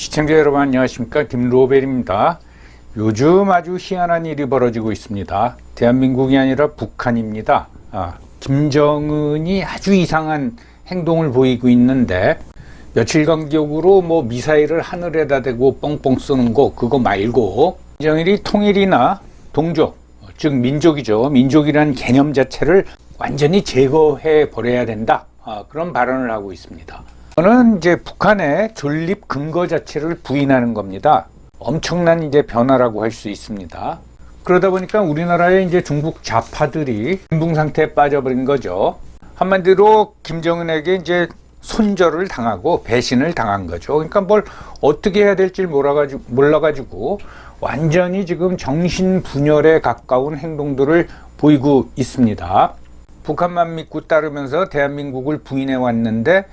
시청자 여러분 안녕하십니까, 김로벨입니다. 요즘 아주 희한한 일이 벌어지고 있습니다. 대한민국이 아니라 북한입니다. 김정은이 아주 이상한 행동을 보이고 있는데, 며칠 간격으로 미사일을 하늘에다 대고 뻥뻥 쏘는 거, 그거 말고 김정일이 통일이나 동족, 즉 민족이죠. 민족이라는 개념 자체를 완전히 제거해 버려야 된다, 그런 발언을 하고 있습니다. 저는 이제 북한의 존립 근거 자체를 부인하는 겁니다. 엄청난 이제 변화라고 할 수 있습니다. 그러다 보니까 우리나라의 이제 중국 좌파들이 멘붕 상태에 빠져버린 거죠. 한마디로 김정은에게 이제 손절을 당하고 배신을 당한 거죠. 그러니까 뭘 어떻게 해야 될지 몰라가지고 완전히 지금 정신분열에 가까운 행동들을 보이고 있습니다. 북한만 믿고 따르면서 대한민국을 부인해 왔는데,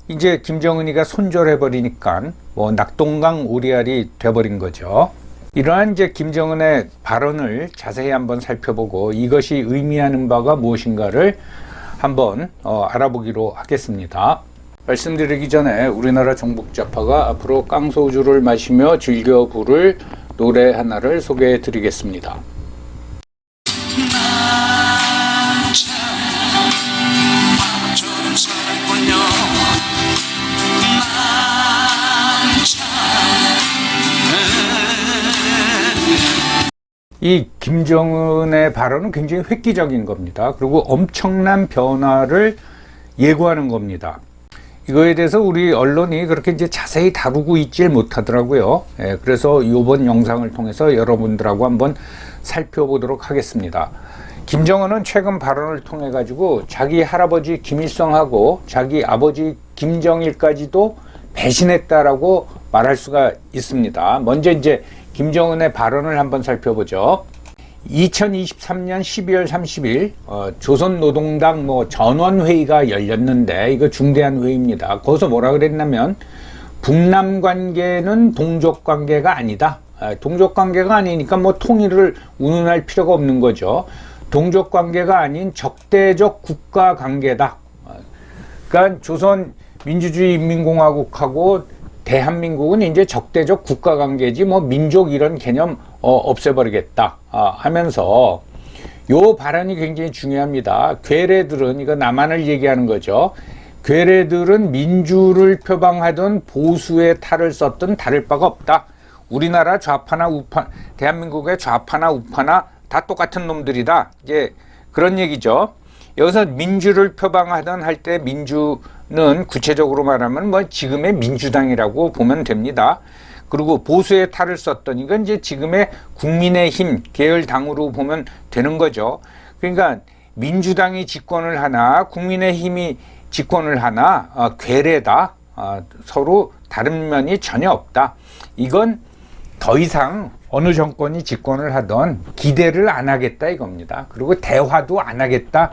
이제 김정은이가 손절해버리니까 낙동강 오리알이 돼버린 거죠. 이러한 이제 김정은의 발언을 자세히 한번 살펴보고 이것이 의미하는 바가 무엇인가를 한번 알아보기로 하겠습니다. 말씀드리기 전에 우리나라 정복좌파가 앞으로 깡소주를 마시며 즐겨 부를 노래 하나를 소개해 드리겠습니다. 이 김정은의 발언은 굉장히 획기적인 겁니다. 그리고 엄청난 변화를 예고하는 겁니다. 이거에 대해서 우리 언론이 그렇게 이제 자세히 다루고 있질 못하더라고요. 그래서 이번 영상을 통해서 여러분들하고 한번 살펴보도록 하겠습니다. 김정은은 최근 발언을 통해 가지고 자기 할아버지 김일성하고 자기 아버지 김정일까지도 배신했다라고 말할 수가 있습니다. 먼저 이제 김정은의 발언을 한번 살펴보죠. 2023년 12월 30일 조선노동당 전원회의가 열렸는데, 이거 중대한 회의입니다. 거기서 뭐라 그랬냐면, 북남 관계는 동족 관계가 아니다. 동족 관계가 아니니까 통일을 운운할 필요가 없는 거죠. 동족 관계가 아닌 적대적 국가 관계다. 그러니까 조선 민주주의 인민공화국하고 대한민국은 이제 적대적 국가 관계지 민족 이런 개념 없애버리겠다 하면서, 요 발언이 굉장히 중요합니다. 괴뢰들은, 이거 남한을 얘기하는 거죠. 괴뢰들은 민주를 표방하던 보수의 탈을 썼던 다를 바가 없다. 우리나라 좌파나 우파, 대한민국의 좌파나 우파나 다 똑같은 놈들이다. 이제 그런 얘기죠. 여기서 민주를 표방하던 할 때 민주는 구체적으로 말하면 지금의 민주당이라고 보면 됩니다. 그리고 보수의 탈을 썼던, 이건 이제 지금의 국민의힘 계열당으로 보면 되는 거죠. 그러니까 민주당이 집권을 하나 국민의힘이 집권을 하나 괴뢰다. 서로 다른 면이 전혀 없다. 이건 더 이상 어느 정권이 집권을 하던 기대를 안 하겠다 이겁니다. 그리고 대화도 안 하겠다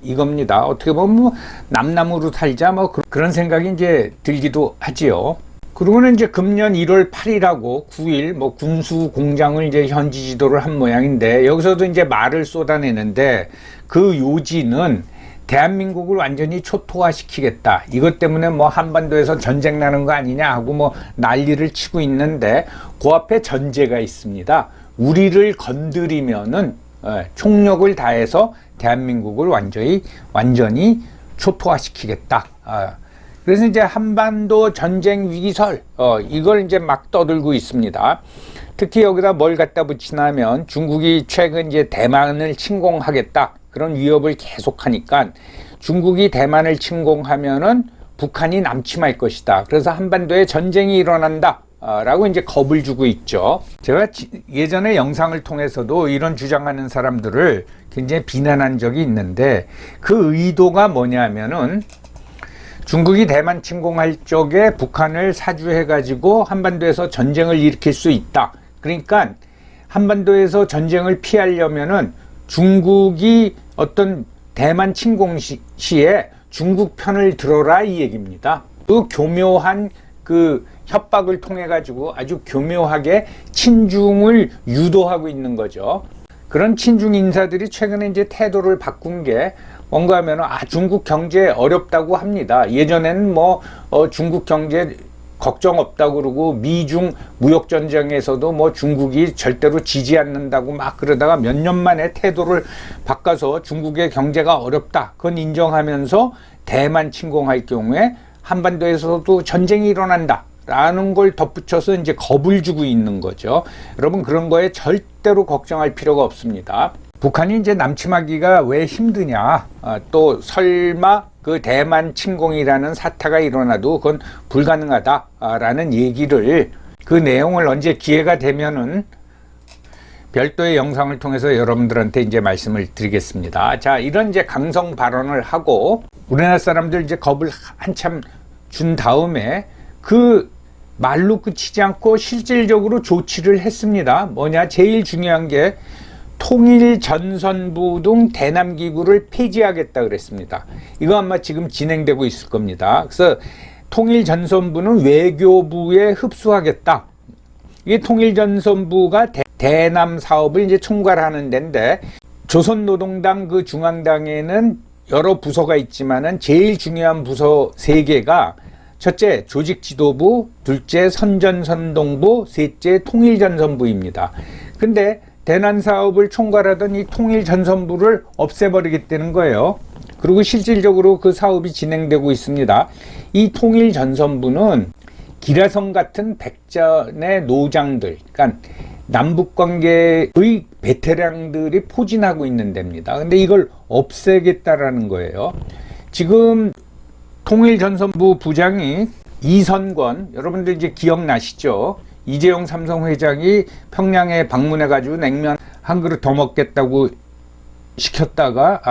이겁니다. 어떻게 보면 남남으로 살자 그런 생각이 이제 들기도 하지요. 그리고는 이제 금년 1월 8일하고 9일 군수 공장을 이제 현지 지도를 한 모양인데, 여기서도 이제 말을 쏟아내는데, 그 요지는 대한민국을 완전히 초토화시키겠다. 이것 때문에 한반도에서 전쟁 나는 거 아니냐 하고 난리를 치고 있는데, 그 앞에 전제가 있습니다. 우리를 건드리면은 총력을 다해서 대한민국을 완전히 초토화시키겠다. 그래서 이제 한반도 전쟁 위기설, 이걸 이제 막 떠들고 있습니다. 특히 여기다 뭘 갖다 붙이냐면, 중국이 최근 이제 대만을 침공하겠다, 그런 위협을 계속하니까 중국이 대만을 침공하면은 북한이 남침할 것이다. 그래서 한반도에 전쟁이 일어난다. 라고 이제 겁을 주고 있죠. 제가 예전에 영상을 통해서도 이런 주장하는 사람들을 굉장히 비난한 적이 있는데, 그 의도가 뭐냐면은 중국이 대만 침공할 적에 북한을 사주해 가지고 한반도에서 전쟁을 일으킬 수 있다. 그러니까 한반도에서 전쟁을 피하려면은 중국이 어떤 대만 침공 시에 중국 편을 들어라 이 얘기입니다. 그 교묘한 그 협박을 통해 가지고 아주 교묘하게 친중을 유도하고 있는 거죠. 그런 친중 인사들이 최근에 이제 태도를 바꾼 게 뭔가 하면 중국 경제 어렵다고 합니다. 예전에는 중국 경제 걱정 없다고 그러고 미중 무역 전쟁에서도 뭐 중국이 절대로 지지 않는다고 막 그러다가 몇 년 만에 태도를 바꿔서 중국의 경제가 어렵다. 그건 인정하면서 대만 침공할 경우에 한반도에서도 전쟁이 일어난다. 라는 걸 덧붙여서 이제 겁을 주고 있는 거죠. 여러분 그런 거에 절대로 걱정할 필요가 없습니다. 북한이 이제 남침하기가 왜 힘드냐? 또 설마 그 대만 침공이라는 사태가 일어나도 그건 불가능하다라는 얘기를 그 내용을 언제 기회가 되면은 별도의 영상을 통해서 여러분들한테 이제 말씀을 드리겠습니다. 자, 이런 이제 강성 발언을 하고 우리나라 사람들 이제 겁을 한참 준 다음에 그 말로 그치지 않고 실질적으로 조치를 했습니다. 뭐냐? 제일 중요한 게 통일전선부 등 대남기구를 폐지하겠다 그랬습니다. 이거 아마 지금 진행되고 있을 겁니다. 그래서 통일전선부는 외교부에 흡수하겠다. 이게 통일전선부가 대남 사업을 이제 총괄하는 데인데 조선노동당 그 중앙당에는 여러 부서가 있지만은 제일 중요한 부서 3개가 첫째 조직지도부, 둘째 선전선동부, 셋째 통일전선부입니다. 근데 대남 사업을 총괄하던 이 통일전선부를 없애버리겠다는 거예요. 그리고 실질적으로 그 사업이 진행되고 있습니다. 이 통일전선부는 기라성 같은 백전의 노장들, 그러니까 남북관계의 베테랑들이 포진하고 있는 데입니다. 근데 이걸 없애겠다라는 거예요. 지금 통일전선부 부장이 이선권, 여러분들 이제 기억나시죠? 이재용 삼성 회장이 평양에 방문해가지고 냉면 한 그릇 더 먹겠다고 시켰다가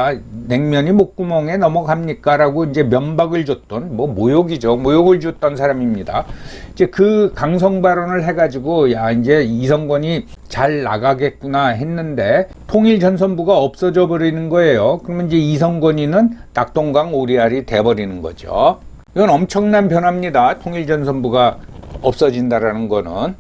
냉면이 목구멍에 넘어갑니까? 라고 이제 면박을 줬던 모욕이죠. 모욕을 줬던 사람입니다. 이제 그 강성 발언을 해가지고 야 이제 이선권이 잘 나가겠구나 했는데 통일전선부가 없어져 버리는 거예요. 그러면 이제 이선권이는 낙동강 오리알이 돼버리는 거죠. 이건 엄청난 변화입니다. 통일전선부가 없어진다라는 거는.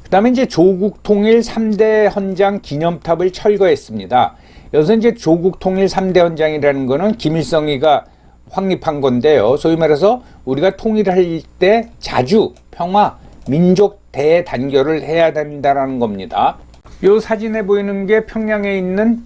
그 다음에 이제 조국 통일 3대 헌장 기념탑을 철거했습니다. 여기서 이제 조국 통일 3대 헌장이라는 거는 김일성이가 확립한 건데요. 소위 말해서 우리가 통일할 때 자주, 평화, 민족 대단결을 해야 된다라는 겁니다. 이 사진에 보이는 게 평양에 있는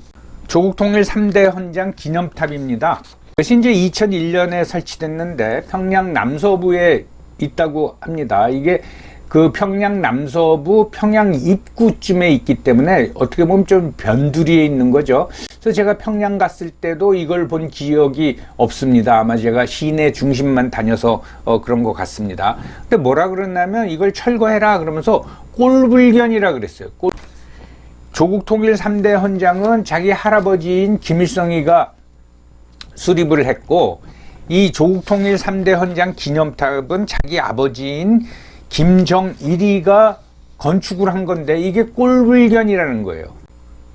조국 통일 3대 헌장 기념탑입니다. 이것이 이제 2001년에 설치됐는데 평양 남서부에 있다고 합니다. 이게 그 평양 남서부 평양 입구쯤에 있기 때문에 어떻게 보면 좀 변두리에 있는 거죠. 그래서 제가 평양 갔을 때도 이걸 본 기억이 없습니다. 아마 제가 시내 중심만 다녀서 그런 것 같습니다. 근데 뭐라 그러냐면 이걸 철거해라 그러면서 꼴불견이라 그랬어요. 조국 통일 3대 헌장은 자기 할아버지인 김일성이가 수립을 했고 이 조국 통일 3대 헌장 기념탑은 자기 아버지인 김정일이가 건축을 한 건데 이게 꼴불견이라는 거예요.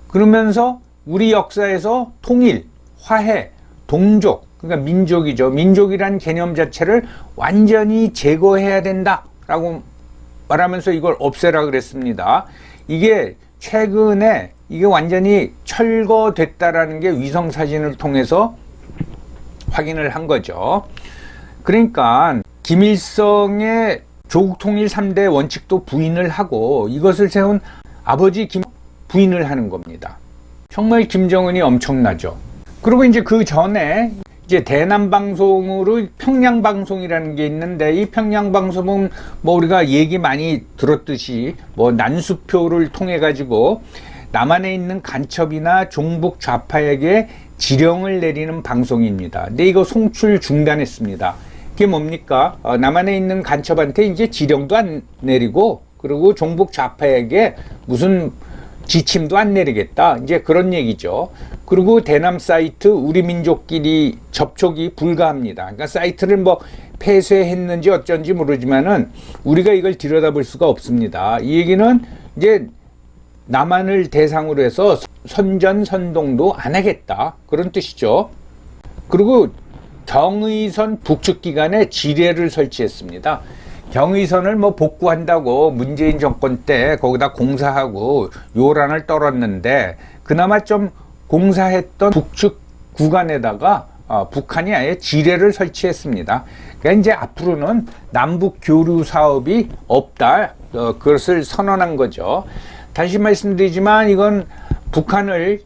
그러면서 우리 역사에서 통일, 화해, 동족, 그러니까 민족이죠. 민족이란 개념 자체를 완전히 제거해야 된다라고 말하면서 이걸 없애라 그랬습니다. 이게 최근에 이게 완전히 철거됐다라는 게 위성 사진을 통해서 확인을 한 거죠. 그러니까 김일성의 조국 통일 3대 원칙도 부인을 하고 이것을 세운 아버지 김 부인을 하는 겁니다. 정말 김정은이 엄청나죠. 그리고 이제 그 전에 이제 대남 방송으로 평양 방송이라는 게 있는데 이 평양 방송은 우리가 얘기 많이 들었듯이 난수표를 통해 가지고 남한에 있는 간첩이나 종북 좌파에게 지령을 내리는 방송입니다. 근데 이거 송출 중단했습니다. 그게 뭡니까? 남한에 있는 간첩한테 이제 지령도 안 내리고 그리고 종북 좌파에게 무슨 지침도 안 내리겠다. 이제 그런 얘기죠. 그리고 대남 사이트 우리 민족끼리 접촉이 불가합니다. 그러니까 사이트를 폐쇄했는지 어쩐지 모르지만은 우리가 이걸 들여다볼 수가 없습니다. 이 얘기는 이제 남한을 대상으로 해서 선전선동도 안 하겠다. 그런 뜻이죠. 그리고 경의선 북측기간에 지뢰를 설치했습니다. 경의선을 복구한다고 문재인 정권 때 거기다 공사하고 요란을 떨었는데 그나마 좀 공사했던 북측 구간에다가 북한이 아예 지뢰를 설치했습니다. 그러니까 이제 앞으로는 남북 교류 사업이 없다. 그것을 선언한 거죠. 다시 말씀드리지만 이건 북한을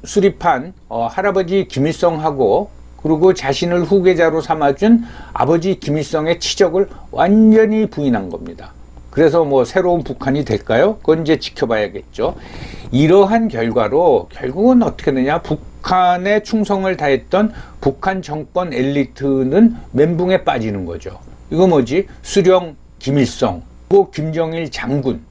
수립한 할아버지 김일성하고 그리고 자신을 후계자로 삼아준 아버지 김일성의 치적을 완전히 부인한 겁니다. 그래서 뭐 새로운 북한이 될까요? 그건 이제 지켜봐야겠죠. 이러한 결과로 결국은 어떻게 되냐? 북한에 충성을 다했던 북한 정권 엘리트는 멘붕에 빠지는 거죠. 이거 뭐지? 수령 김일성, 또 김정일 장군,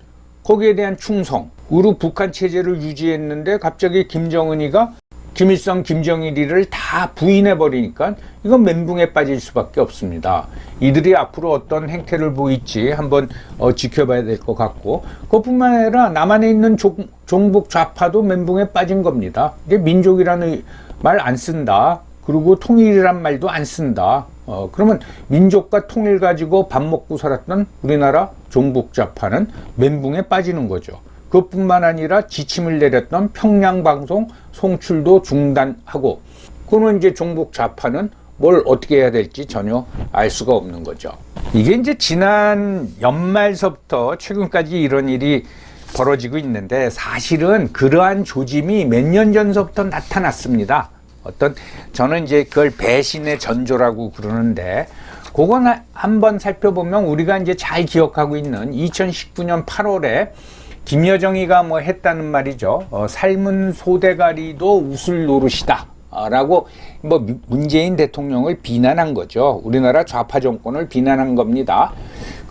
거기에 대한 충성으로 북한 체제를 유지했는데 갑자기 김정은이가 김일성, 김정일이를 다 부인해 버리니까 이건 멘붕에 빠질 수밖에 없습니다. 이들이 앞으로 어떤 행태를 보일지 한번 지켜봐야 될 것 같고, 그것뿐만 아니라 남한에 있는 종북 좌파도 멘붕에 빠진 겁니다. 이게 민족이라는 말 안 쓴다. 그리고 통일이란 말도 안 쓴다. 그러면 민족과 통일 가지고 밥 먹고 살았던 우리나라 종북 좌파는 멘붕에 빠지는 거죠. 그것뿐만 아니라 지침을 내렸던 평양방송 송출도 중단하고, 그러면 이제 종북 좌파는 뭘 어떻게 해야 될지 전혀 알 수가 없는 거죠. 이게 이제 지난 연말서부터 최근까지 이런 일이 벌어지고 있는데, 사실은 그러한 조짐이 몇 년 전서부터 나타났습니다. 저는 이제 그걸 배신의 전조라고 그러는데, 그건 한번 살펴보면 우리가 이제 잘 기억하고 있는 2019년 8월에 김여정이가 뭐 했다는 말이죠. 삶은 소대가리도 웃을 노릇이다 라고 뭐 문재인 대통령을 비난한 거죠. 우리나라 좌파 정권을 비난한 겁니다.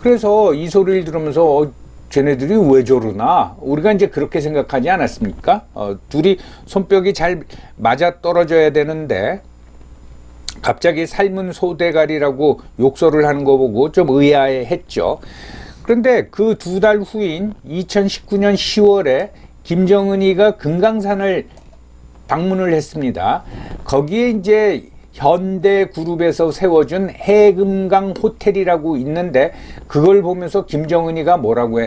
그래서 이 소리를 들으면서 쟤네들이 왜 저러나, 우리가 이제 그렇게 생각하지 않았습니까? 둘이 손뼉이 잘 맞아 떨어져야 되는데 갑자기 삶은 소대가리라고 욕설을 하는 거 보고 좀 의아해했죠. 그런데 그 2달 후인 2019년 10월에 김정은이가 금강산을 방문을 했습니다. 거기에 이제 현대그룹에서 세워준 해금강 호텔이라고 있는데, 그걸 보면서 김정은이가 뭐라고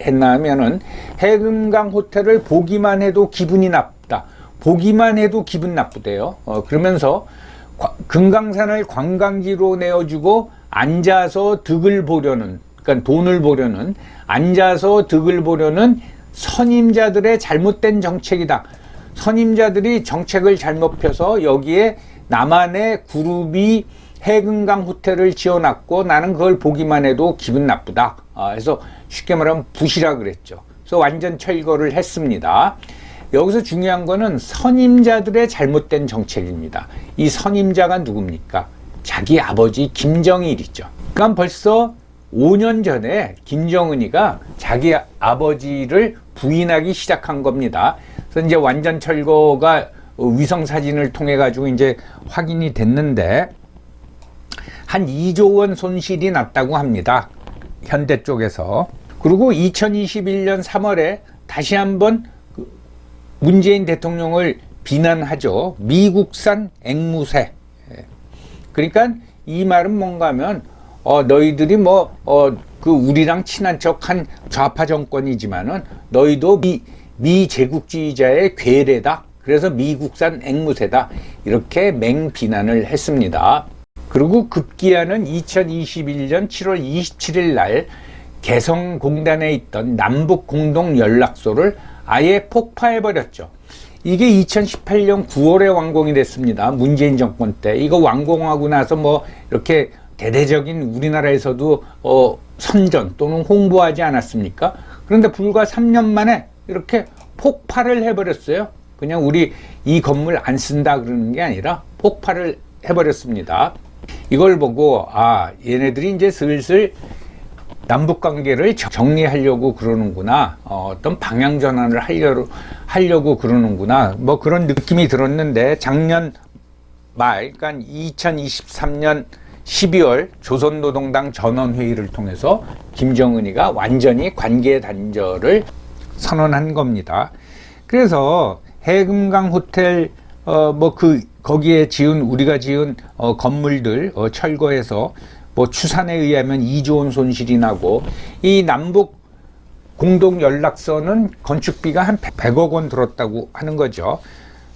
했나 하면은, 해금강 호텔을 보기만 해도 기분이 나쁘다. 보기만 해도 기분 나쁘대요. 그러면서 금강산을 관광지로 내어주고 앉아서 득을 보려는, 그러니까 돈을 보려는, 앉아서 득을 보려는 선임자들의 잘못된 정책이다. 선임자들이 정책을 잘못 펴서 여기에 남한의 그룹이 해금강 호텔을 지어놨고 나는 그걸 보기만 해도 기분 나쁘다. 그래서 쉽게 말하면 부시라 그랬죠. 그래서 완전 철거를 했습니다. 여기서 중요한 거는 선임자들의 잘못된 정책입니다. 이 선임자가 누굽니까? 자기 아버지 김정일이죠. 그러니까 벌써 5년 전에 김정은이가 자기 아버지를 부인하기 시작한 겁니다. 그래서 이제 완전 철거가 위성 사진을 통해 가지고 이제 확인이 됐는데, 한 2조 원 손실이 났다고 합니다. 현대 쪽에서. 그리고 2021년 3월에 다시 한번 문재인 대통령을 비난하죠. 미국산 앵무새. 그러니까 이 말은 뭔가 하면 너희들이 그 우리랑 친한 척한 좌파 정권이지만은 너희도 미 제국주의자의 괴뢰다. 그래서 미국산 앵무새다. 이렇게 맹비난을 했습니다. 그리고 급기야는 2021년 7월 27일 날 개성공단에 있던 남북 공동 연락소를 아예 폭파해버렸죠. 이게 2018년 9월에 완공이 됐습니다. 문재인 정권 때. 이거 완공하고 나서 뭐 이렇게 대대적인 우리나라에서도 선전 또는 홍보하지 않았습니까? 그런데 불과 3년 만에 이렇게 폭발을 해버렸어요. 그냥 우리 이 건물 안 쓴다 그러는 게 아니라 폭발을 해버렸습니다. 이걸 보고 얘네들이 이제 슬슬 남북관계를 정리하려고 그러는구나, 어떤 방향 전환을 하려고 그러는구나, 뭐 그런 느낌이 들었는데, 작년 말, 그러니까 2023년 12월 조선노동당 전원회의를 통해서 김정은이가 완전히 관계 단절을 선언한 겁니다. 그래서 해금강 호텔 거기에 우리가 지은 건물들 철거해서 뭐 추산에 의하면 2조 원 손실이 나고, 이 남북 공동 연락선은 건축비가 한 100억 원 들었다고 하는 거죠.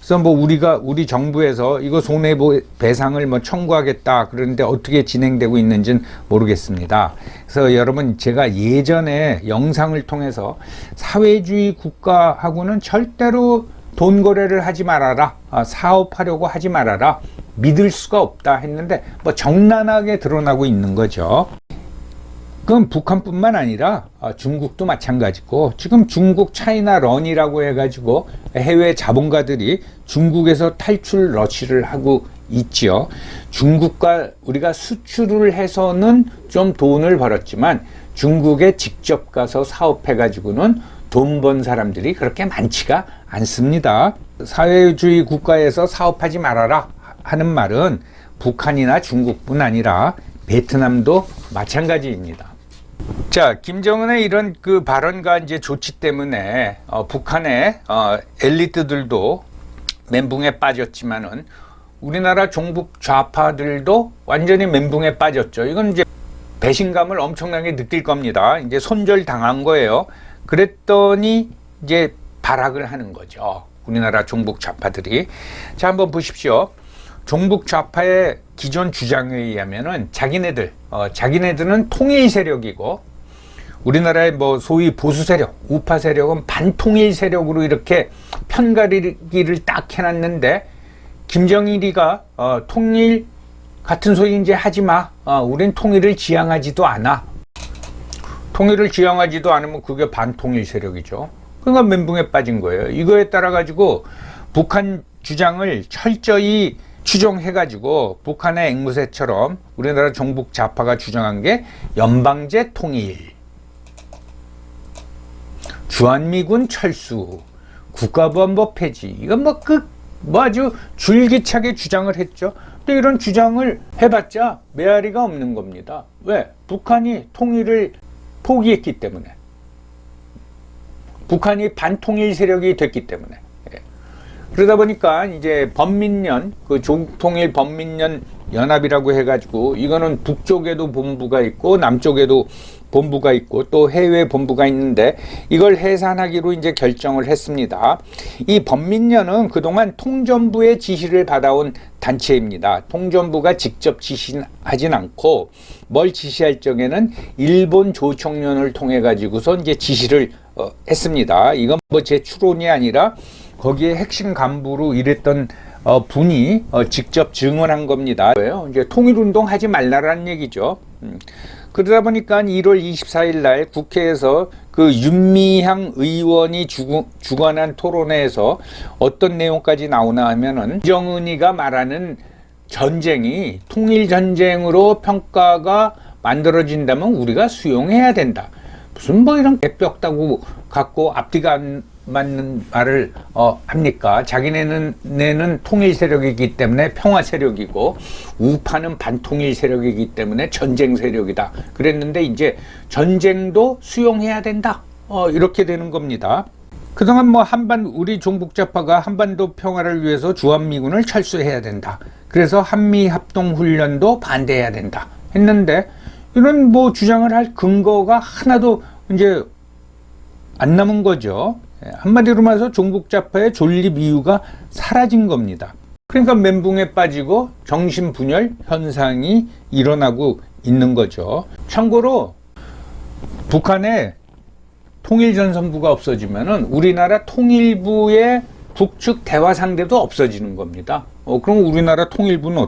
그래서 뭐 우리 정부에서 이거 손해배상을 뭐 청구하겠다 그러는데 어떻게 진행되고 있는지는 모르겠습니다. 그래서 여러분, 제가 예전에 영상을 통해서 사회주의 국가하고는 절대로 돈 거래를 하지 말아라, 사업하려고 하지 말아라, 믿을 수가 없다 했는데 뭐 적나라하게 드러나고 있는 거죠. 그건 북한뿐만 아니라 중국도 마찬가지고, 지금 중국 차이나 런이라고 해가지고 해외 자본가들이 중국에서 탈출 러시를 하고 있죠. 중국과 우리가 수출을 해서는 좀 돈을 벌었지만 중국에 직접 가서 사업해가지고는 돈 번 사람들이 그렇게 많지가 않습니다. 사회주의 국가에서 사업하지 말아라 하는 말은 북한이나 중국뿐 아니라 베트남도 마찬가지입니다. 자, 김정은의 이런 그 발언과 이제 조치 때문에 북한의 엘리트들도 멘붕에 빠졌지만은 우리나라 종북 좌파들도 완전히 멘붕에 빠졌죠. 이건 이제 배신감을 엄청나게 느낄 겁니다. 이제 손절당한 거예요. 그랬더니 이제 발악을 하는 거죠. 우리나라 종북 좌파들이. 자, 한번 보십시오. 종북 좌파의 기존 주장에 의하면은 자기네들은 통일 세력이고, 우리나라의 뭐 소위 보수 세력, 우파 세력은 반통일 세력으로 이렇게 편가르기를 딱 해놨는데, 김정일이가 통일 같은 소리 이제 하지 마. 우린 통일을 지향하지도 않아. 통일을 지향하지도 않으면 그게 반통일 세력이죠. 그러니까 멘붕에 빠진 거예요. 이거에 따라 가지고 북한 주장을 철저히 추종해가지고 북한의 앵무새처럼 우리나라 종북 좌파가 주장한 게 연방제 통일, 주한미군 철수, 국가보안법 폐지, 이건 뭐 아주 줄기차게 주장을 했죠. 또 이런 주장을 해봤자 메아리가 없는 겁니다. 왜? 북한이 통일을 포기했기 때문에, 북한이 반통일 세력이 됐기 때문에. 그러다 보니까 이제 범민련, 그 조국통일 범민련 연합이라고 해가지고, 이거는 북쪽에도 본부가 있고 남쪽에도 본부가 있고 또 해외 본부가 있는데, 이걸 해산하기로 이제 결정을 했습니다. 이 범민련은 그동안 통전부의 지시를 받아온 단체입니다. 통전부가 직접 지시하진 않고 뭘 지시할 적에는 일본 조총련을 통해 가지고서 이제 지시를 했습니다. 이건 뭐 제 추론이 아니라 거기에 핵심 간부로 일했던 분이 직접 증언한 겁니다. 이제 통일운동 하지 말라라는 얘기죠. 그러다 보니까 1월 24일 날 국회에서 그 윤미향 의원이 주관한 토론회에서 어떤 내용까지 나오나 하면은, 김정은이가 말하는 전쟁이 통일전쟁으로 평가가 만들어진다면 우리가 수용해야 된다. 무슨 뭐 이런 개벽다구 갖고 앞뒤가 안 맞는 말을 합니까? 자기네는 통일 세력이기 때문에 평화 세력이고, 우파는 반통일 세력이기 때문에 전쟁 세력이다 그랬는데, 이제 전쟁도 수용해야 된다, 이렇게 되는 겁니다. 그동안 뭐 우리 종북좌파가 한반도 평화를 위해서 주한미군을 철수해야 된다, 그래서 한미합동훈련도 반대해야 된다 했는데, 이런 뭐 주장을 할 근거가 하나도 이제 안 남은 거죠. 한마디로 말해서 종북좌파의 존립 이유가 사라진 겁니다. 그러니까 멘붕에 빠지고 정신분열 현상이 일어나고 있는 거죠. 참고로 북한의 통일전선부가 없어지면은 우리나라 통일부의 북측 대화 상대도 없어지는 겁니다. 그럼 우리나라 통일부는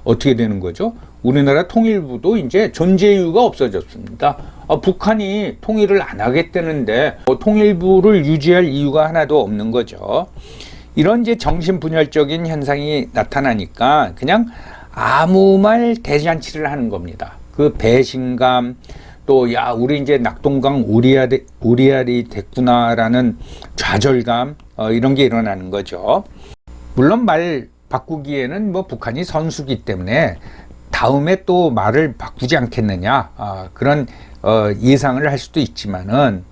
어떻게 되는 거죠? 우리나라 통일부도 이제 존재 이유가 없어졌습니다. 북한이 통일을 안 하겠다는데 통일부를 유지할 이유가 하나도 없는 거죠. 이런 이제 정신분열적인 현상이 나타나니까 그냥 아무 말 대잔치를 하는 겁니다. 그 배신감, 또 야 우리 이제 낙동강 오리알이 됐구나라는 좌절감, 이런 게 일어나는 거죠. 물론 말 바꾸기에는 뭐 북한이 선수기 때문에 다음에 또 말을 바꾸지 않겠느냐, 그런 예상을 할 수도 있지만은,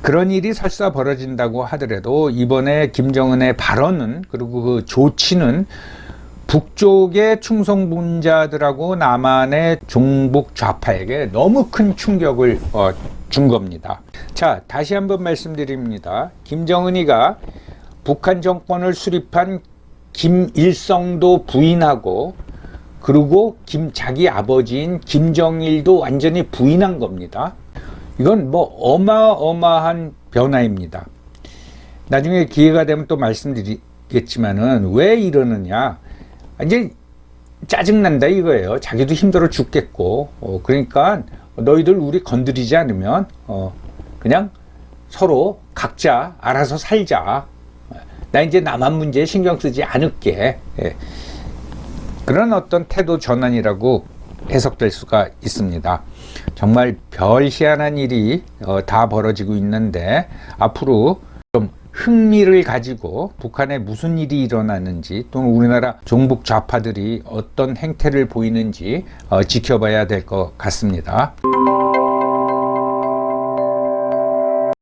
그런 일이 설사 벌어진다고 하더라도 이번에 김정은의 발언은, 그리고 그 조치는 북쪽의 충성분자들하고 남한의 종북 좌파에게 너무 큰 충격을 준 겁니다. 자, 다시 한번 말씀드립니다. 김정은이가 북한 정권을 수립한 김일성도 부인하고, 그리고 자기 아버지인 김정일도 완전히 부인한 겁니다. 이건 뭐 어마어마한 변화입니다. 나중에 기회가 되면 또 말씀드리겠지만은 왜 이러느냐, 이제 짜증난다 이거예요. 자기도 힘들어 죽겠고, 그러니까 너희들 우리 건드리지 않으면 그냥 서로 각자 알아서 살자. 나 이제 남한 문제에 신경 쓰지 않을게. 예. 그런 어떤 태도 전환이라고 해석될 수가 있습니다. 정말 별 희한한 일이 다 벌어지고 있는데, 앞으로 좀 흥미를 가지고 북한에 무슨 일이 일어나는지, 또는 우리나라 종북 좌파들이 어떤 행태를 보이는지 지켜봐야 될 것 같습니다.